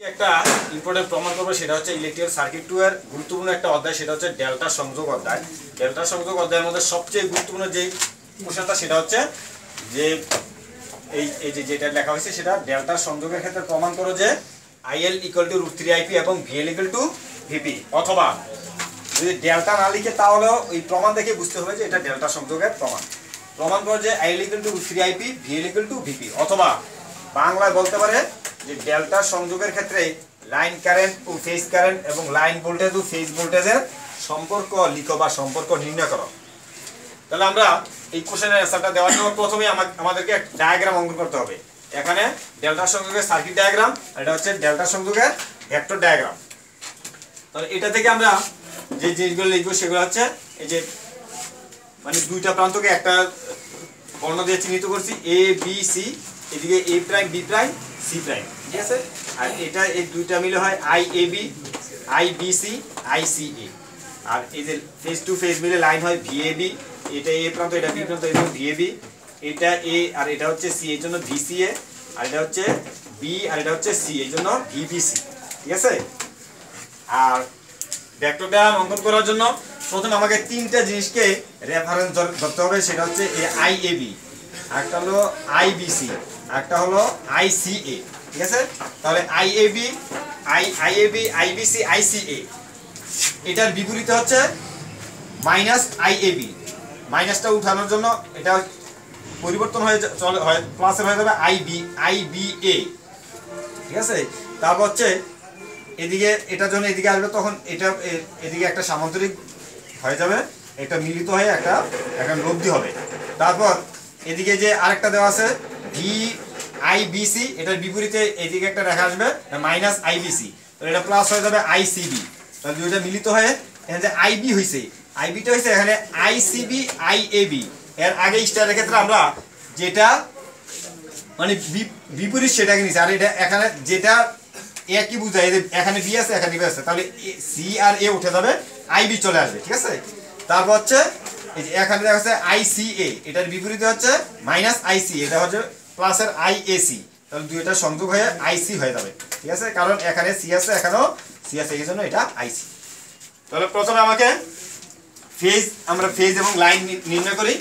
একটা ইম্পর্টেন্ট প্রমাণ করব, সেটা হচ্ছে ইলেকট্রিক্যাল সার্কিট 2 এর গুরুত্বপূর্ণ একটা অধ্যায়, সেটা হচ্ছে ডেল্টা সংযোগ অধ্যায়। ডেল্টা সংযোগ অধ্যায়ের মধ্যে সবচেয়ে গুরুত্বপূর্ণ যে কোশ্চেনটা সেটা হচ্ছে যে এই যেটা লেখা হয়েছে সেটা ডেল্টা সংযোগের ক্ষেত্রে প্রমাণ করো যে IL = √3IP এবং VL = VP, অথবা যদি ডেল্টা না লিখে তাহলেও ওই প্রমাণ দেখে বুঝতে হবে যে এটা ডেল্টা সংযোগের প্রমাণ। প্রমাণ করো যে IL = √3IP, VL = VP, অথবা বাংলায় বলতে পারে যে ডেল্টা সংযোগের ক্ষেত্রে লাইন কারেন্ট ও ফেজ কারেন্ট এবং লাইন ভোল্টেজ ও ফেজ ভোল্টেজের সম্পর্ক লিখো বা সম্পর্ক নির্ণয় করো। তাহলে আমরা এই কোশ্চেনের অ্যান্সারটা দেওয়ার জন্য প্রথমে আমাদেরকে একটা ডায়াগ্রাম অঙ্কন করতে হবে। এখানে ডেল্টা সংযোগের সার্কিট ডায়াগ্রাম, এটা হচ্ছে ডেল্টা সংযোগের ভেক্টর ডায়াগ্রাম। তাহলে এটা থেকে আমরা যে জিনিসগুলো লিখবো সেগুলো হচ্ছে এই যে মানে দুইটা প্রান্তকে একটা বর্ণ দিয়ে চিহ্নিত করছি, A B C, এদিকে A prime B prime C prime, ঠিক আছে। আর এটা এই দুইটা মিলে হয় IAB, IBC, ICA। আর এই যে ফেজ টু ফেজ মিলে লাইন হয় VAB, এটা A প্রান্ত, এটা B প্রান্ত, এটা VAB, এটা A আর এটা হচ্ছে C, এর জন্য VCA, আর এটা হচ্ছে B আর এটা হচ্ছে C, এর জন্য VBC, ঠিক আছে। আর ভেক্টর ডায়াগ্রাম অঙ্কন করার জন্য প্রথমে আমাকে তিনটা জিনিসকে রেফারেন্স ধরতে হবে, সেটা হচ্ছে IAB, একটা হলো IBC, একটা হলো ICA, ঠিক আছে। তাহলে IAB, IBC, ICA, এটার বিপরীতে হচ্ছে -IAB। মাইনাসটা উঠানোর জন্য এটা পরিবর্তন হয়ে প্লাসের হয়ে যাবে IBA, ঠিক আছে। তারপর হচ্ছে এদিকে এটার জন্য এদিকে আসবে, তখন এটা এদিকে একটা সামান্তরিক হয়ে যাবে, এটা মিলিত হয়ে একটা লব্ধি হবে। তারপর এদিকে যে আরেকটা দেওয়া আছে VIBC, এটার বিপরীতে এদিকে একটা রেখা আসবে -IBC, তো এটা প্লাস হয়ে যাবে ICB। তাহলে দুইটা মিলিত হয়ে এখানে যে IB হয়েছে, IBটা হয়েছে এখানে ICB IAB। এর আগে স্টারের ক্ষেত্রে আমরা যেটা মানে বিপরীত সেটাকে নিয়েছি, আর এটা এখানে যেটা একই বুঝায়, এখানে B আছে এখানে B আছে, তাহলে C আর A উঠে যাবে, IB চলে আসবে, ঠিক আছে। তারপর হচ্ছে এই যে এখানে দেখা যাচ্ছে ICA, এটার বিপরীতে হচ্ছে -IC, এটা হচ্ছে প্লাসের IAC, তাহলে দুইটা সংযোগ হয়ে IC হয়ে যাবে, ঠিক আছে। কারণ এখানে C আছে এখানেও C আছে, এই জন্য এটা IC। তাহলে প্রথমে আমাকে আমরা ফেজ এবং লাইন নির্ণয় করি।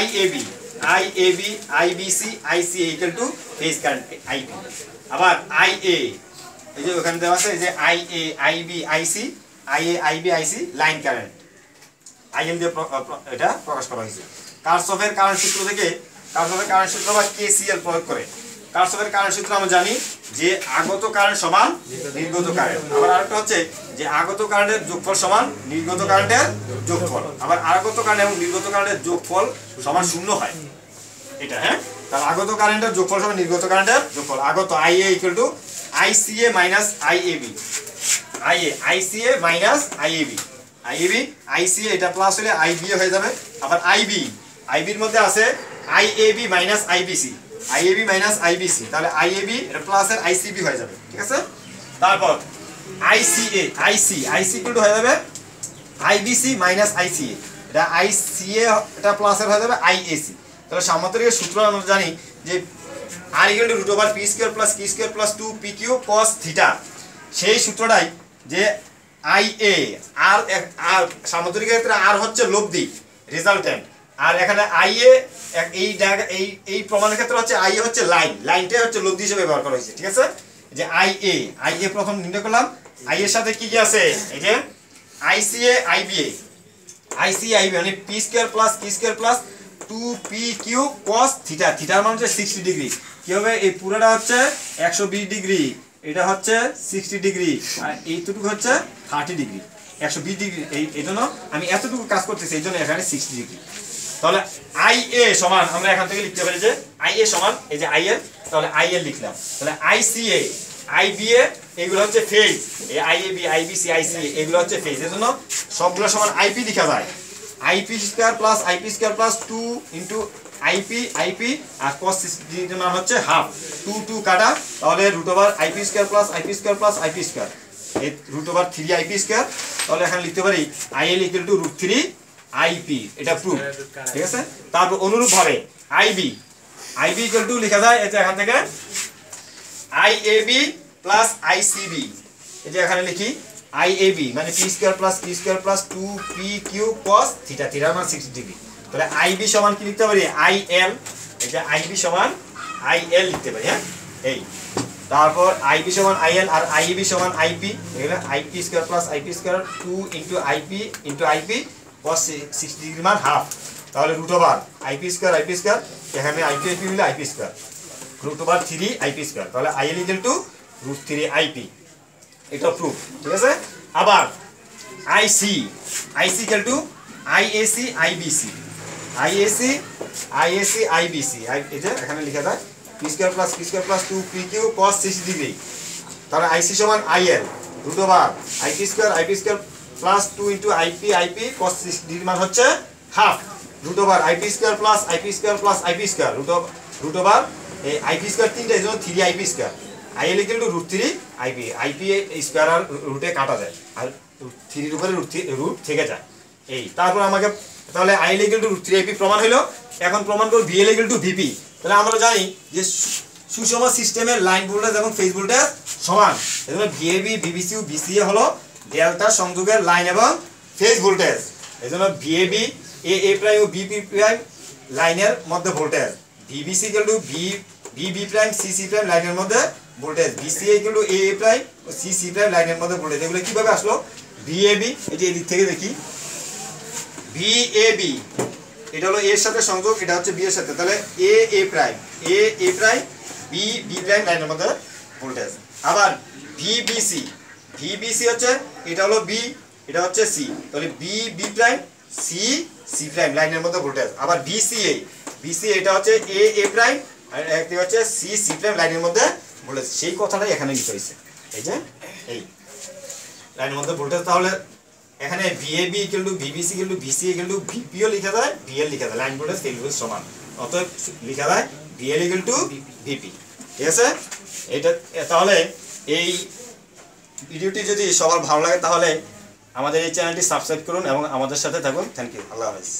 IAB, IBC, ICA = phase current IB। আবার IA, এই যে ওখানে দেওয়া আছে যে IA, IB, IC, IA, IB, IC line current IL দিয়ে এটা প্রকাশ করা হয়েছে। কারশফের কারেন্ট সূত্র থেকে, কারশফের কারেন্ট সূত্র বা KCL প্রয়োগ করে কারশফের কারেন্ট সূত্র আমরা জানি যে আগত কারেন্ট সমান নির্গত কারেন্ট। আবার আরেকটা হচ্ছে যে আগত কারেন্টের যোগফল সমান নির্গত কারেন্টের যোগফল। আবার আগত কারেন্ট এবং নির্গত কারেন্টের যোগফল সমান 0 হয়, এটা, হ্যাঁ। তাহলে আগত কারেন্টের যোগফল সমান নির্গত কারেন্টের যোগফল। আগত IA = ICA - IAB, ICA - IAB, ICA এটা প্লাস হলে IBA হয়ে যাবে। আবার IB এর মধ্যে আছে IAB - IBC, IAB - IBC, তাহলে IAB এটা প্লাসের ICB হয়ে যাবে, ঠিক আছে। তারপর IC = হয়ে যাবে IBC - ICA, এটা ICA এটা প্লাসের হয়ে যাবে IAC। তাহলে সামান্তরিকের সূত্র আমরা জানি যে R = √p² + q² + 2pq cos θ। সেই সূত্রটাই যে IA আর সামান্তরিকের ক্ষেত্রে R হচ্ছে লব্ধি, রেজাল্ট্যান্ট, আর এখানে IA এই প্রমাণের ক্ষেত্রে হচ্ছে IA হচ্ছে লাইনটাই হচ্ছে লব্ধি হিসেবে ব্যবহার করা হয়েছে, ঠিক আছে। যে IA প্রথম নির্ণয় করলাম। I এর সাথে কি আছে, এই যে ICA IBA মানে p² + q² + 2pq cos θ। থিটার মান হচ্ছে 60 ডিগ্রি। কি হবে, এই পুরোটা হচ্ছে 120 ডিগ্রি, এটা হচ্ছে 60 ডিগ্রি, আর এইটুকু হচ্ছে 30 ডিগ্রি, 120 ডিগ্রি। এই জন্য আমি এতটুকু কাজ করতেছি, এই জন্য এখানে 60 ডিগ্রি। তাহলে IA সমান আমরা এখান থেকে লিখতে পারি যে IA সমান এই যে IL, তাহলে IL লিখলাম। তাহলে ICA IBA এগুলো হচ্ছে ফেজ, এই IAB IBC ICA এগুলো হচ্ছে ফেজ, এর জন্য সবগুলো সমান IP লেখা যায়। IP² + IP² + 2 * IP আর cos 60 এর মান হচ্ছে হাফ, 2 কাটা, তাহলে √IP² + IP² + IP², এই √3IP²। তাহলে এখানে লিখতে পারি IL = √3IP, এটা প্রুফ, ঠিক আছে। তারপর অনুরূপভাবে IB = লেখা যায় এটা এখান থেকে IAB প্লাস আইসিবি, এই যে এখানে লিখি আইএবি মানে P square plus 2pq cos theta, থিটার মান 60 ডিগ্রি। তাহলে আইবি সমান কি লিখতে পারি আইএল, এই যে আইবি সমান আইএল লিখতে পারি। হ্যাঁ এই তারপর আইবি সমান আইএল আর আইবি সমান আইপি, এখানে IP square plus IP square 2 into IP cos 60 degree মান হাফ। তাহলে রুট ওভার আইপি স্কয়ার এখানে আইপি মিলে IP square root over 3 IP square. তাহলে IL equal to root 3 IP, এটা প্রুফ। ঠিক আছে, আবার IC equal to IAC IBC, এটা এখানে লেখা যায় P square plus 2pq cos 60 degree. তাহলে আইসি সমান IL root over IP square plus 2 into IP cos 60 degree মান হচ্ছে half root over IP square plus IP square root over এই IP square তিনটা, এজন্য 3 IP square. IL equal to root 3 IP square আর রুটে কাটা যায় আর 3 এর উপরে রুট থেকে যায়। এই তারপর আমাকে তাহলে IL equal to root 3 IP প্রমাণ হলো। এখন প্রমাণ করব ভিএল ইকুয়াল টু ভিপি। তাহলে আমরা জানি যে সুষম সিস্টেমের লাইন ভোল্টেজ এবং ফেজ ভোল্টেজ সমান, এজন্য ভিএবি ভিবিসি বিসিএ হলো ডেল্টা সংযোগের লাইন এবং ফেজ ভোল্টেজ। এজন্য ভিএবি এ প্রাইম ও বিপি প্রাইম লাইনের মধ্যে voltage, VBC equal to VB prime CC prime লাইনের মধ্যে voltage, BCA equal to A prime ও সিসি প্রাইম লাইনের মধ্যে ভোল্টেজ। এগুলো কিভাবে আসলো? ভিএবি, এই যে এদিক থেকে দেখি ভিএবি এটা হলো এর সাথে সংযোগ, এটা হচ্ছে বি এর সাথে। তাহলে এ প্রাইম বি প্রাইম লাইনের মধ্যে ভোল্টেজ। আবার ভিবিসি হচ্ছে এটা হলো বি, এটা হচ্ছে সি, তাহলে বি প্রাইম সি প্রাইম লাইনের মধ্যে ভোল্টেজ। আবার বিসিএ এটা হচ্ছে এ প্রাইম আর একটা হচ্ছে সি প্রাইম লাইনের মধ্যে ভোল্টেজ। সেই কথাটাই এখানে লিখা হয়েছে, এই যে এই লাইনের মধ্যে ভোল্টেজ। তাহলে এখানে VAB equal to VBC equal to VC equal to VPO লেখা যায়, ভিএল লেখা যায়, লাইন ভোল্টেজ ফেজ ভোল্টেজ সমান, অতএব লেখা যায় ভিএল ইকুয়াল টু ভিপি। ঠিক আছে, এটা তাহলে এই ভিডিওটি যদি সবার ভালো লাগে তাহলে আমাদের এই চ্যানেলটি সাবস্ক্রাইব করুন এবং আমাদের সাথে থাকুন। থ্যাংক ইউ, আল্লাহ হাফেজ।